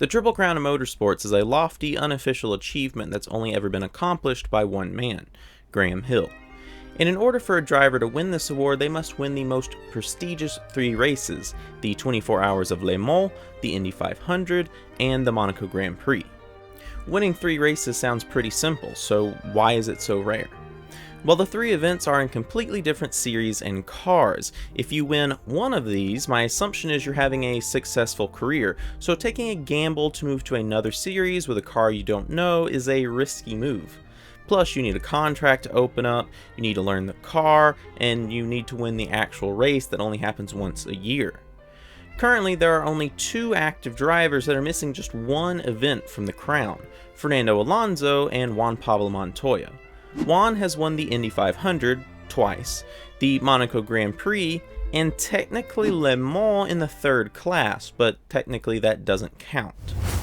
The Triple Crown of Motorsports is a lofty, unofficial achievement that's only ever been accomplished by one man, Graham Hill. And in order for a driver to win this award, they must win the most prestigious three races, the 24 Hours of Le Mans, the Indy 500, and the Monaco Grand Prix. Winning three races sounds pretty simple, so why is it so rare? Well, the three events are in completely different series and cars. If you win one of these, my assumption is you're having a successful career, so taking a gamble to move to another series with a car you don't know is a risky move. Plus, you need a contract to open up, you need to learn the car, and you need to win the actual race that only happens once a year. Currently, there are only two active drivers that are missing just one event from the crown, Fernando Alonso and Juan Pablo Montoya. Juan has won the Indy 500 twice, the Monaco Grand Prix, and technically Le Mans in the third class, but technically that doesn't count.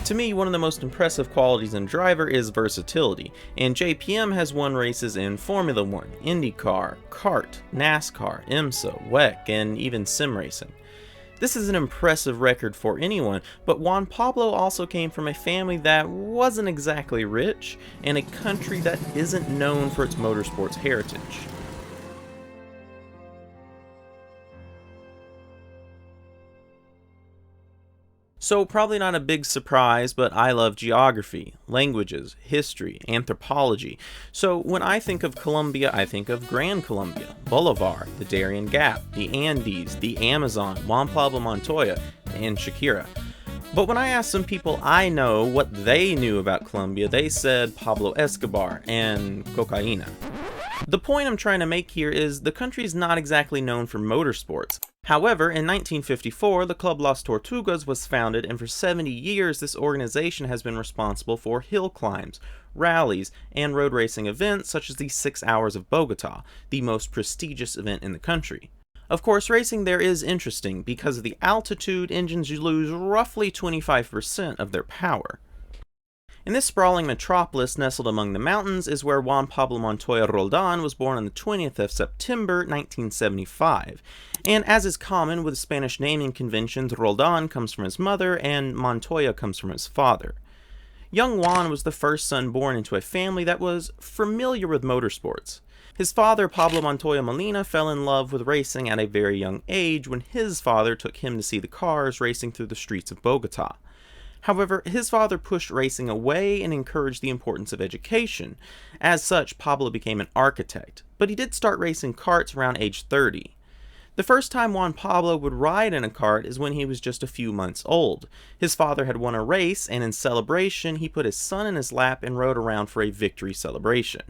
To me, one of the most impressive qualities in a driver is versatility, and JPM has won races in Formula 1, IndyCar, kart, NASCAR, IMSA, WEC, and even sim racing. This is an impressive record for anyone, but Juan Pablo also came from a family that wasn't exactly rich, and a country that isn't known for its motorsports heritage. So probably not a big surprise, but I love geography, languages, history, anthropology. So when I think of Colombia, I think of Gran Colombia, Bolivar, the Darien Gap, the Andes, the Amazon, Juan Pablo Montoya, and Shakira. But when I asked some people I know what they knew about Colombia, they said Pablo Escobar and cocaína. The point I'm trying to make here is the country is not exactly known for motorsports. However, in 1954, the Club Las Tortugas was founded, and for 70 years this organization has been responsible for hill climbs, rallies, and road racing events such as the 6 Hours of Bogota, the most prestigious event in the country. Of course, racing there is interesting. Because of the altitude, engines lose roughly 25% of their power. In this sprawling metropolis nestled among the mountains is where Juan Pablo Montoya Roldan was born on the 20th of September 1975. And as is common with Spanish naming conventions, Roldan comes from his mother and Montoya comes from his father. Young Juan was the first son born into a family that was familiar with motorsports. His father, Pablo Montoya Molina, fell in love with racing at a very young age when his father took him to see the cars racing through the streets of Bogota. However, his father pushed racing away and encouraged the importance of education. As such, Pablo became an architect, but he did start racing karts around age 30. The first time Juan Pablo would ride in a kart is when he was just a few months old. His father had won a race, and in celebration, he put his son in his lap and rode around for a victory celebration.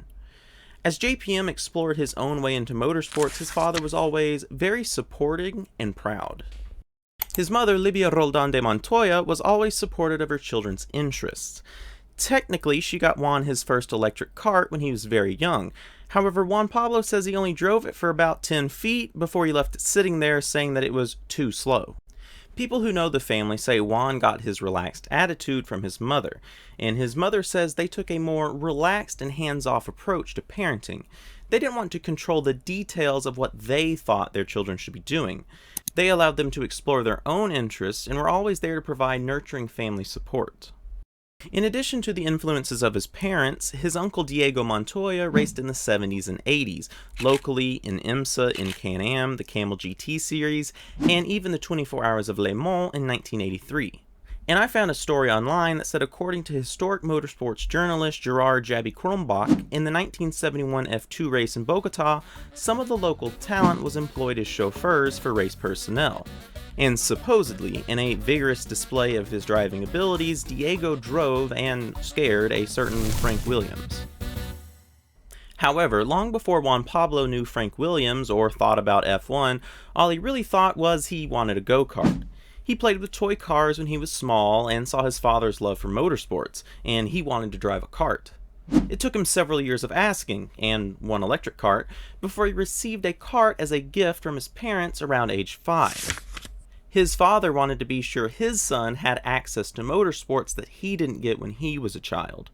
As JPM explored his own way into motorsports, his father was always very supporting and proud. His mother, Livia Roldan de Montoya, was always supportive of her children's interests. Technically, she got Juan his first electric kart when he was very young. However, Juan Pablo says he only drove it for about 10 feet before he left it sitting there, saying that it was too slow. People who know the family say Juan got his relaxed attitude from his mother, and his mother says they took a more relaxed and hands-off approach to parenting. They didn't want to control the details of what they thought their children should be doing. They allowed them to explore their own interests and were always there to provide nurturing family support. In addition to the influences of his parents, his uncle Diego Montoya raced in the 70s and 80s, locally in IMSA, in Can-Am, the Camel GT series, and even the 24 Hours of Le Mans in 1983. And I found a story online that said, according to historic motorsports journalist Gerard Jaby Kronbach, in the 1971 F2 race in Bogota, some of the local talent was employed as chauffeurs for race personnel. And supposedly, in a vigorous display of his driving abilities, Diego drove and scared a certain Frank Williams. However, long before Juan Pablo knew Frank Williams or thought about F1, all he really thought was he wanted a go-kart. He played with toy cars when he was small and saw his father's love for motorsports, and he wanted to drive a kart. It took him several years of asking, and one electric kart, before he received a kart as a gift from his parents around age 5. His father wanted to be sure his son had access to motorsports that he didn't get when he was a child.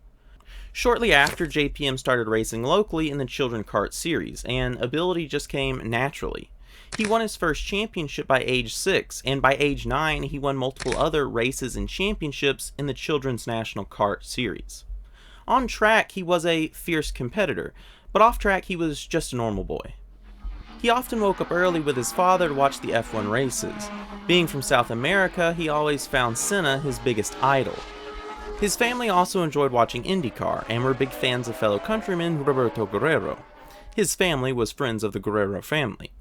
Shortly after, JPM started racing locally in the Children Kart series, and ability just came naturally. He won his first championship by age 6, and by age 9 he won multiple other races and championships in the Children's National Kart Series. On track, he was a fierce competitor, but off track he was just a normal boy. He often woke up early with his father to watch the F1 races. Being from South America, he always found Senna his biggest idol. His family also enjoyed watching IndyCar and were big fans of fellow countryman Roberto Guerrero. His family was friends of the Guerrero family.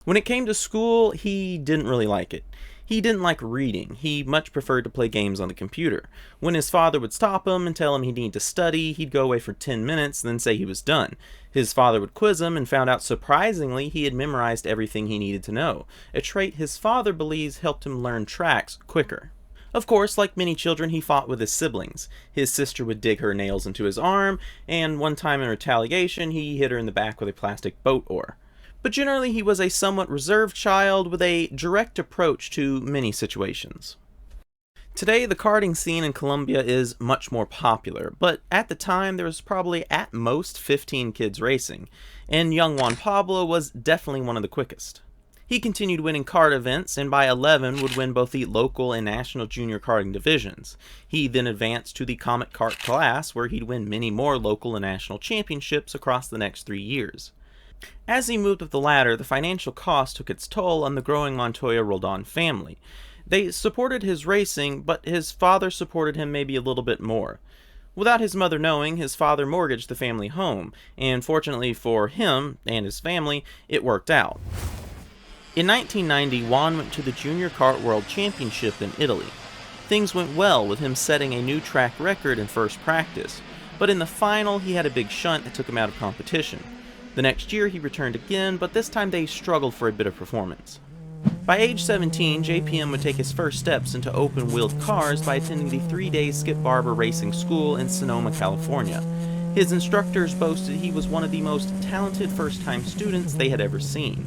When it came to school, he didn't really like it. He didn't like reading. He much preferred to play games on the computer. When his father would stop him and tell him he needed to study, he'd go away for 10 minutes, then say he was done. His father would quiz him and found out surprisingly he had memorized everything he needed to know, a trait his father believes helped him learn tracks quicker. Of course, like many children, he fought with his siblings. His sister would dig her nails into his arm, and one time in retaliation, he hit her in the back with a plastic boat oar. But generally he was a somewhat reserved child with a direct approach to many situations. Today, the karting scene in Colombia is much more popular, but at the time there was probably at most 15 kids racing, and young Juan Pablo was definitely one of the quickest. He continued winning kart events, and by 11 would win both the local and national junior karting divisions. He then advanced to the Comet Kart class, where he'd win many more local and national championships across the next 3 years. As he moved up the ladder, the financial cost took its toll on the growing Montoya-Roldan family. They supported his racing, but his father supported him maybe a little bit more. Without his mother knowing, his father mortgaged the family home, and fortunately for him and his family, it worked out. In 1990, Juan went to the Junior Kart World Championship in Italy. Things went well, with him setting a new track record in first practice, but in the final he had a big shunt that took him out of competition. The next year he returned again, but this time they struggled for a bit of performance. By age 17, JPM would take his first steps into open-wheeled cars by attending the 3-day Skip Barber Racing School in Sonoma, California. His instructors boasted he was one of the most talented first-time students they had ever seen.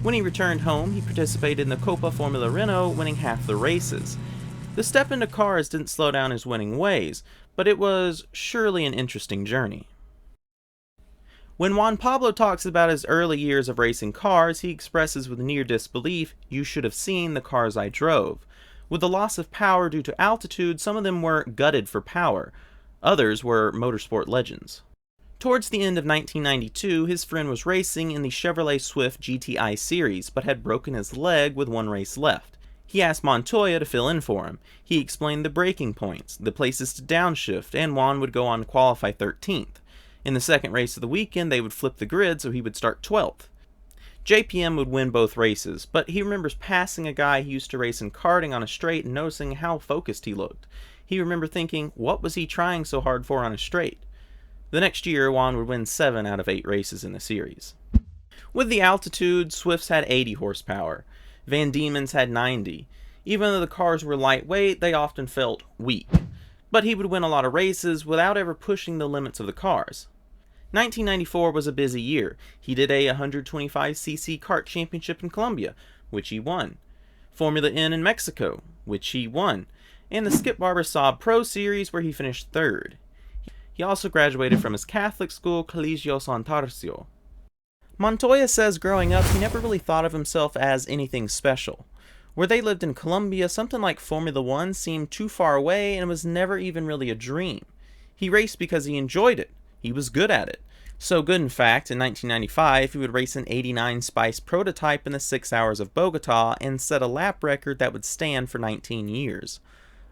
When he returned home, he participated in the Copa Formula Renault, winning half the races. The step into cars didn't slow down his winning ways, but it was surely an interesting journey. When Juan Pablo talks about his early years of racing cars, he expresses with near disbelief, "You should have seen the cars I drove." With the loss of power due to altitude, some of them were gutted for power. Others were motorsport legends. Towards the end of 1992, his friend was racing in the Chevrolet Swift GTI series, but had broken his leg with one race left. He asked Montoya to fill in for him. He explained the braking points, the places to downshift, and Juan would go on to qualify 13th. In the second race of the weekend, they would flip the grid so he would start 12th. JPM would win both races, but he remembers passing a guy he used to race in karting on a straight and noticing how focused he looked. He remembered thinking, what was he trying so hard for on a straight? The next year, Juan would win 7 out of 8 races in the series. With the altitude, Swifts had 80 horsepower. Van Diemen's had 90. Even though the cars were lightweight, they often felt weak. But he would win a lot of races without ever pushing the limits of the cars. 1994 was a busy year. He did a 125cc kart championship in Colombia, which he won. Formula N in Mexico, which he won. And the Skip Barber Saab Pro Series, where he finished 3rd. He also graduated from his Catholic school, Colegio San Tarcio. Montoya says growing up, he never really thought of himself as anything special. Where they lived in Colombia, something like Formula One seemed too far away and was never even really a dream. He raced because he enjoyed it. He was good at it. So good, in fact, in 1995, he would race an '89 Spice prototype in the 6 hours of Bogota and set a lap record that would stand for 19 years.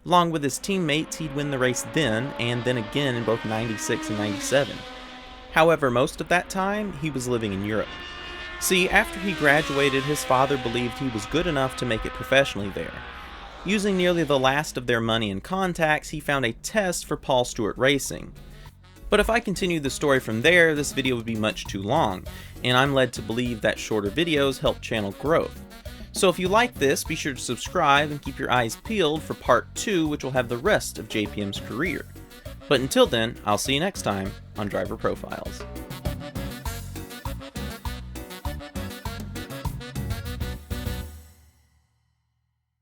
Along with his teammates, he'd win the race then, and then again in both 96 and 97. However, most of that time, he was living in Europe. See, after he graduated, his father believed he was good enough to make it professionally there. Using nearly the last of their money and contacts, he found a test for Paul Stewart Racing. But if I continued the story from there, this video would be much too long, and I'm led to believe that shorter videos help channel growth. So if you like this, be sure to subscribe and keep your eyes peeled for part 2, which will have the rest of JPM's career. But until then, I'll see you next time on Driver Profiles.